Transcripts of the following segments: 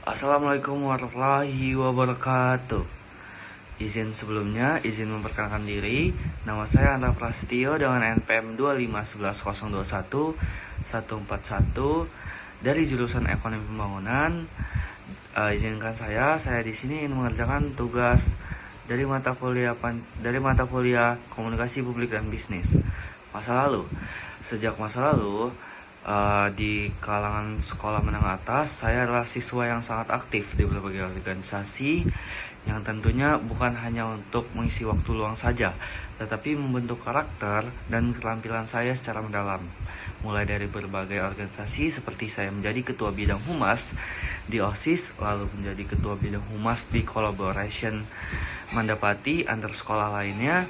Assalamualaikum warahmatullahi wabarakatuh. Izin memperkenalkan diri. Nama saya Andra Prasetyo dengan NPM 2511021 dari jurusan Ekonomi Pembangunan. Izinkan saya di sini ingin mengerjakan tugas dari mata kuliah Komunikasi Publik dan Bisnis. Sejak masa lalu, di kalangan sekolah menengah atas, saya adalah siswa yang sangat aktif di berbagai organisasi yang tentunya bukan hanya untuk mengisi waktu luang saja, tetapi membentuk karakter dan keterampilan saya secara mendalam. Mulai dari berbagai organisasi seperti saya menjadi ketua bidang humas di OSIS, lalu menjadi ketua bidang humas di collaboration Mandapati antar sekolah lainnya,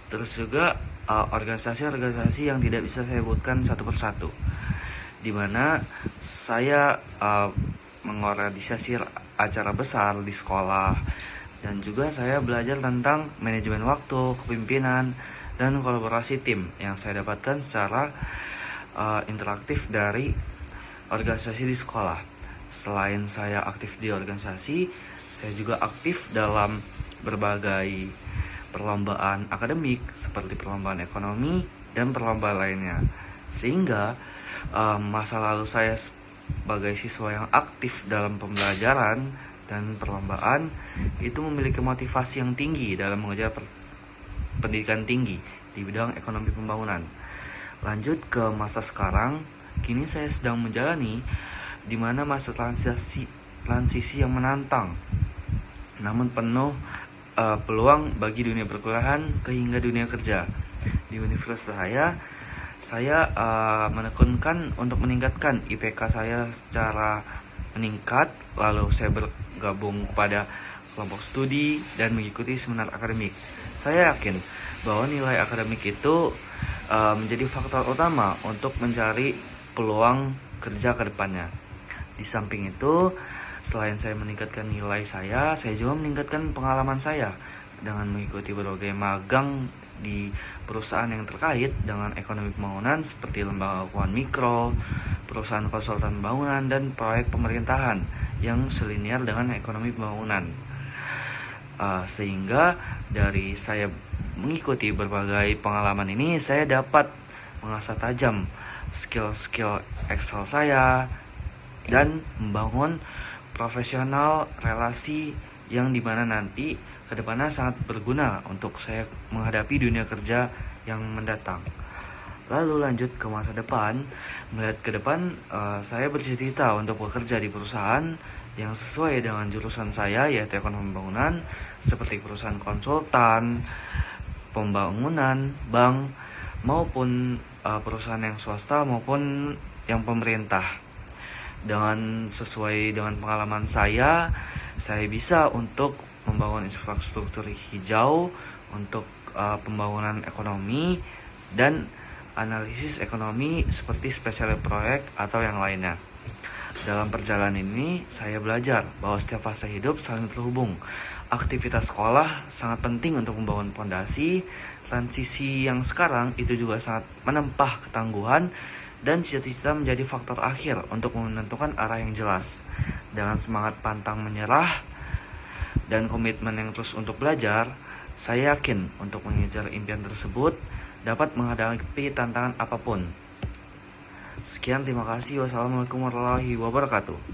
terus juga organisasi-organisasi yang tidak bisa saya sebutkan satu persatu, di mana saya mengorganisasi acara besar di sekolah, dan juga saya belajar tentang manajemen waktu, kepemimpinan, dan kolaborasi tim yang saya dapatkan secara interaktif dari organisasi di sekolah. Selain saya aktif di organisasi, saya juga aktif dalam berbagai perlombaan akademik seperti perlombaan ekonomi dan perlombaan lainnya, sehingga masa lalu saya sebagai siswa yang aktif dalam pembelajaran dan perlombaan itu memiliki motivasi yang tinggi dalam mengejar pendidikan tinggi di bidang ekonomi pembangunan. Lanjut ke masa sekarang, kini saya sedang menjalani di mana masa transisi yang menantang, namun penuh peluang bagi dunia perkuliahan hingga dunia kerja. Di universitas saya menekankan untuk meningkatkan IPK saya secara meningkat, lalu saya bergabung kepada kelompok studi dan mengikuti seminar akademik. Saya yakin bahwa nilai akademik itu menjadi faktor utama untuk mencari peluang kerja ke depannya. Di samping itu, selain saya meningkatkan nilai saya juga meningkatkan pengalaman saya dengan mengikuti berbagai magang di perusahaan yang terkait dengan ekonomi pembangunan seperti lembaga keuangan mikro, perusahaan konsultan pembangunan, dan proyek pemerintahan yang selinier dengan ekonomi pembangunan. Sehingga dari saya mengikuti berbagai pengalaman ini, saya dapat mengasah tajam skill-skill Excel saya dan membangun profesional relasi yang dimana nanti kedepannya sangat berguna untuk saya menghadapi dunia kerja yang mendatang. Lalu lanjut ke masa depan, melihat ke depan, saya bercita-cita untuk bekerja di perusahaan yang sesuai dengan jurusan saya, yaitu ekonomi pembangunan, seperti perusahaan konsultan, pembangunan, bank, maupun perusahaan yang swasta maupun yang pemerintah. Sesuai dengan pengalaman saya bisa untuk membangun infrastruktur hijau untuk pembangunan ekonomi dan analisis ekonomi seperti spesial proyek atau yang lainnya. Dalam perjalanan ini, saya belajar bahwa setiap fase hidup saling terhubung. Aktivitas sekolah sangat penting untuk membangun fondasi. Transisi yang sekarang itu juga sangat menempah ketangguhan, dan cita-cita menjadi faktor akhir untuk menentukan arah yang jelas. Dengan semangat pantang menyerah dan komitmen yang terus untuk belajar, saya yakin untuk mengejar impian tersebut dapat menghadapi tantangan apapun. Sekian, terima kasih. Wassalamualaikum warahmatullahi wabarakatuh.